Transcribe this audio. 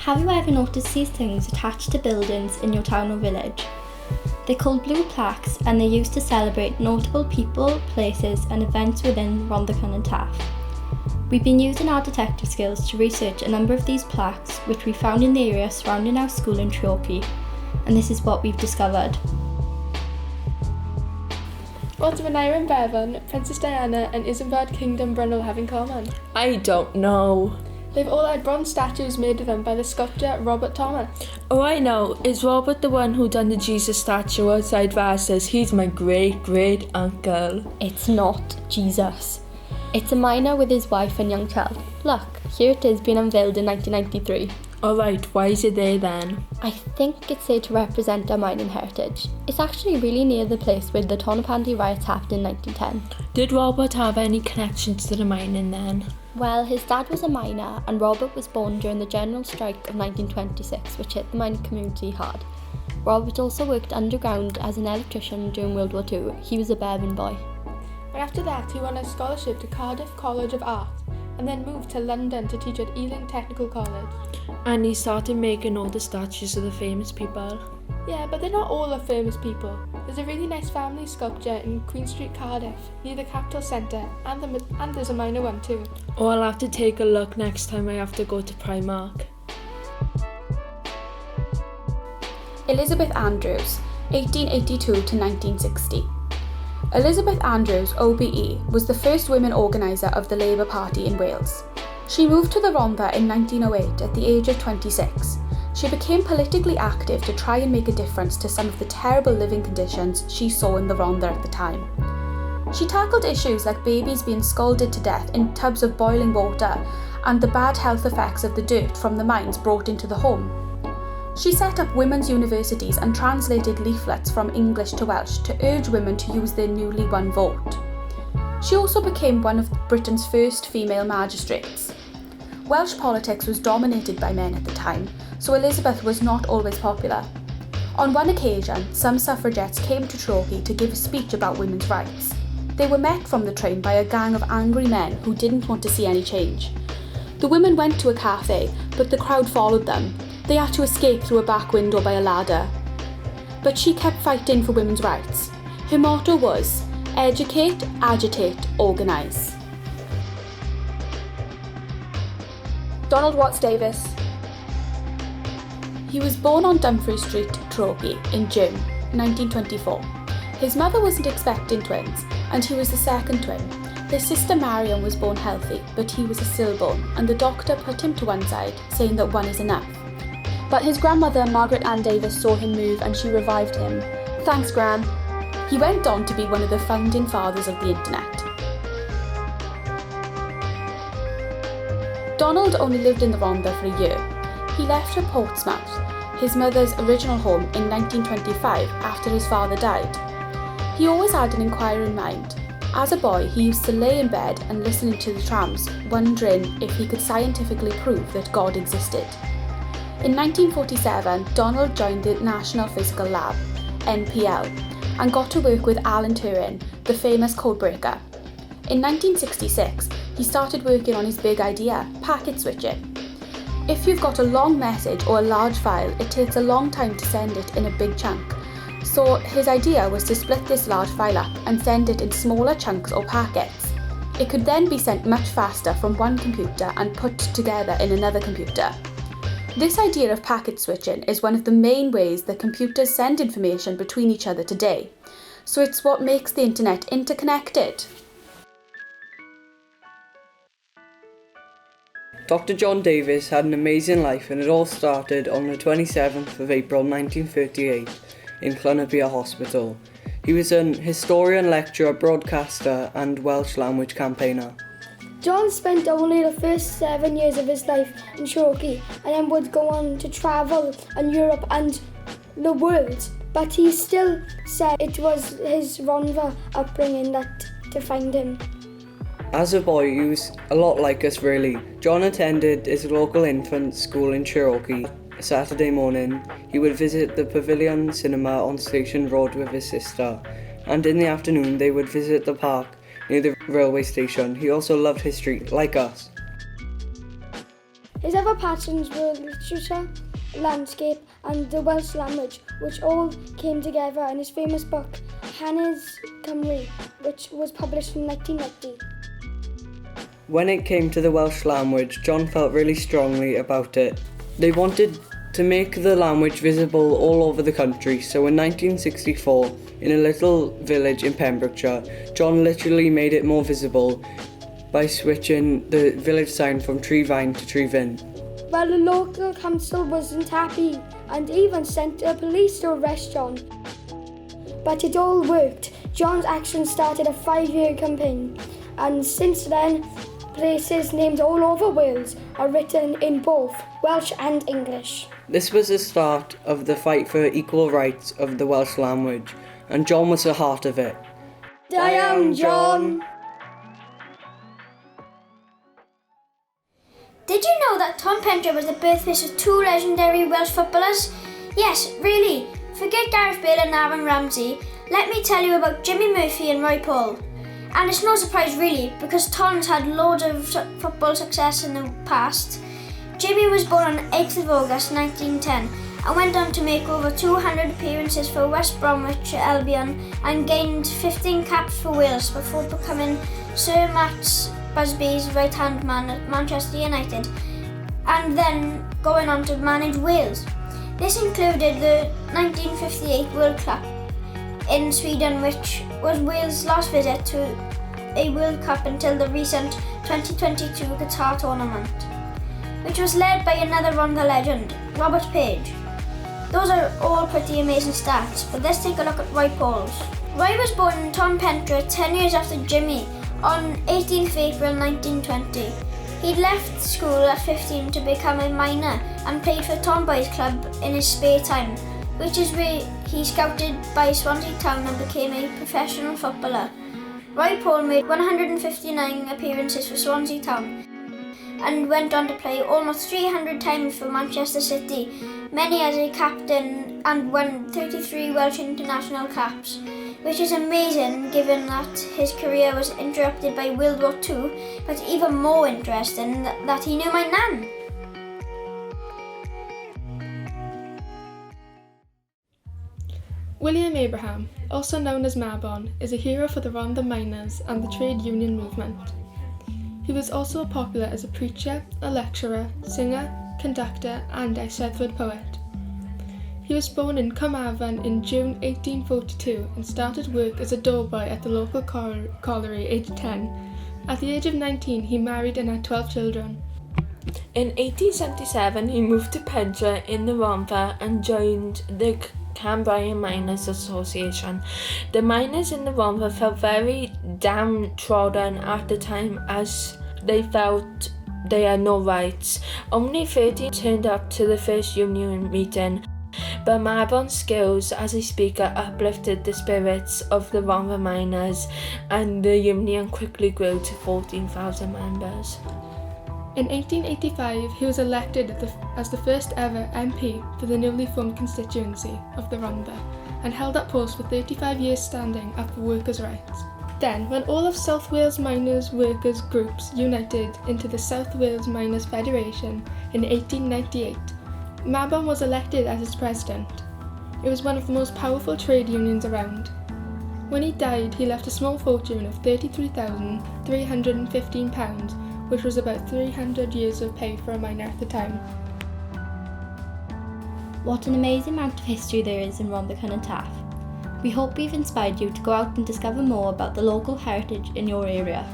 Have you ever noticed these things attached to buildings in your town or village? They're called blue plaques and they're used to celebrate notable people, places and events within Rhondda Cynon Taf. We've been using our detective skills to research a number of these plaques which we found in the area surrounding our school in Treorchy, and this is what we've discovered. What do Menira and Bevan, Princess Diana and Isambard Kingdom Brunel have in common? I don't know. They've all had bronze statues made of them by the sculptor Robert Thomas. Oh, I know. Is Robert the one who done the Jesus statue outside Vass's? He's my great uncle. It's not Jesus. It's a miner with his wife and young child. Look, here it is being unveiled in 1993. Alright, why is it there then? I think it's there to represent our mining heritage. It's actually really near the place where the Tonypandy riots happened in 1910. Did Robert have any connections to the mining then? Well, his dad was a miner and Robert was born during the general strike of 1926, which hit the mining community hard. Robert also worked underground as an electrician during World War II. He was a Bevan boy. And after that, he won a scholarship to Cardiff College of Art and then moved to London to teach at Ealing Technical College. And he started making all the statues of the famous people. Yeah, but they're not all the famous people. There's a really nice family sculpture in Queen Street, Cardiff, near the Capitol Centre, and there's a minor one too. Oh, I'll have to take a look next time I have to go to Primark. Elizabeth Andrews, 1882 to 1960. Elizabeth Andrews, OBE, was the first women organiser of the Labour Party in Wales. She moved to the Rhondda in 1908 at the age of 26. She became politically active to try and make a difference to some of the terrible living conditions she saw in the Rhondda at the time. She tackled issues like babies being scalded to death in tubs of boiling water and the bad health effects of the dirt from the mines brought into the home. She set up women's universities and translated leaflets from English to Welsh to urge women to use their newly won vote. She also became one of Britain's first female magistrates. Welsh politics was dominated by men at the time, so Elizabeth was not always popular. On one occasion, some suffragettes came to Treorchy to give a speech about women's rights. They were met from the train by a gang of angry men who didn't want to see any change. The women went to a cafe, but the crowd followed them. They had to escape through a back window by a ladder. But she kept fighting for women's rights. Her motto was, educate, agitate, organise. Donald Watts Davis. He was born on Dumfries Street, Treorchy, in June 1924. His mother wasn't expecting twins, and he was the second twin. His sister Marion was born healthy, but he was a stillborn, and the doctor put him to one side, saying that one is enough. But his grandmother, Margaret Ann Davis, saw him move and she revived him. Thanks, Gran. He went on to be one of the founding fathers of the internet. Donald only lived in the Rhondda for a year. He left for Portsmouth, his mother's original home, in 1925 after his father died. He always had an inquiring mind. As a boy, he used to lay in bed and listen to the trams, wondering if he could scientifically prove that God existed. In 1947, Donald joined the National Physical Lab, NPL, and got to work with Alan Turing, the famous codebreaker. In 1966, he started working on his big idea, packet switching. If you've got a long message or a large file, it takes a long time to send it in a big chunk. So his idea was to split this large file up and send it in smaller chunks or packets. It could then be sent much faster from one computer and put together in another computer. This idea of packet switching is one of the main ways that computers send information between each other today. So it's what makes the internet interconnected. Dr. John Davis had an amazing life, and it all started on the 27th of April 1938 in Llanybia Hospital. He was an historian, lecturer, broadcaster and Welsh language campaigner. John spent only the first 7 years of his life in Treorchy and then would go on to travel in Europe and the world. But he still said it was his Rhondda upbringing that defined him. As a boy, he was a lot like us really. John attended his local infant school in Treorchy. Saturday morning, he would visit the Pavilion Cinema on Station Road with his sister, and in the afternoon they would visit the park near the railway station. He also loved history, like us. His other passions were literature, landscape and the Welsh language, which all came together in his famous book Hanes Cymru, which was published in 1990. When it came to the Welsh language, John felt really strongly about it. They wanted to make the language visible all over the country, so in 1964, in a little village in Pembrokeshire, John literally made it more visible by switching the village sign from Treevine to Treevin. Well, the local council wasn't happy and even sent the police to arrest John. But it all worked. John's actions started a 5-year campaign, and since then, places named all over Wales are written in both Welsh and English. This was the start of the fight for equal rights of the Welsh language, and John was the heart of it. Da iawn, John! Did you know that Tom Pentre was the birthplace of 2 legendary Welsh footballers? Yes, really. Forget Gareth Bale and Aaron Ramsey. Let me tell you about Jimmy Murphy and Roy Paul. And it's no surprise really, because Tom's had loads of football success in the past. Jimmy was born on 8th of August 1910 and went on to make over 200 appearances for West Bromwich Albion and gained 15 caps for Wales before becoming Sir Matt Busby's right-hand man at Manchester United, and then going on to manage Wales. This included the 1958 World Cup in Sweden, which was Wales' last visit to a World Cup until the recent 2022 Qatar tournament, which was led by another Rhondda legend, Robert Page. Those are all pretty amazing stats, but let's take a look at Roy Paul's. Roy was born in Tom Pentre 10 years after Jimmy on 18th April 1920. He'd left school at 15 to become a miner and played for Tomboys Club in his spare time, which is where he scouted by Swansea Town and became a professional footballer. Roy Paul made 159 appearances for Swansea Town and went on to play almost 300 times for Manchester City, many as a captain, and won 33 Welsh international caps, which is amazing given that his career was interrupted by World War II, but even more interesting that he knew my nan. William Abraham, also known as Mabon, is a hero for the Rhondda miners and the trade union movement. He was also popular as a preacher, a lecturer, singer, conductor and Eisteddfod poet. He was born in Carmarthen in June 1842 and started work as a doorboy at the local colliery aged 10. At the age of 19 he married and had 12 children. In 1877 he moved to Pentre in the Rhondda and joined the Cambrian Miners Association. The miners in the Rhondda felt very downtrodden at the time as they felt they had no rights. Only 30 turned up to the first union meeting, but Mabon's skills as a speaker uplifted the spirits of the Rhondda miners, and the union quickly grew to 14,000 members. In 1885, he was elected as the first ever MP for the newly formed constituency of the Rhondda and held that post for 35 years standing up for workers' rights. Then, when all of South Wales miners' workers' groups united into the South Wales Miners' Federation in 1898, Mabon was elected as its president. It was one of the most powerful trade unions around. When he died, he left a small fortune of £33,315, which was about 300 years of pay for a miner at the time. What an amazing amount of history there is in Rhondda Cynon Taf. We hope we've inspired you to go out and discover more about the local heritage in your area.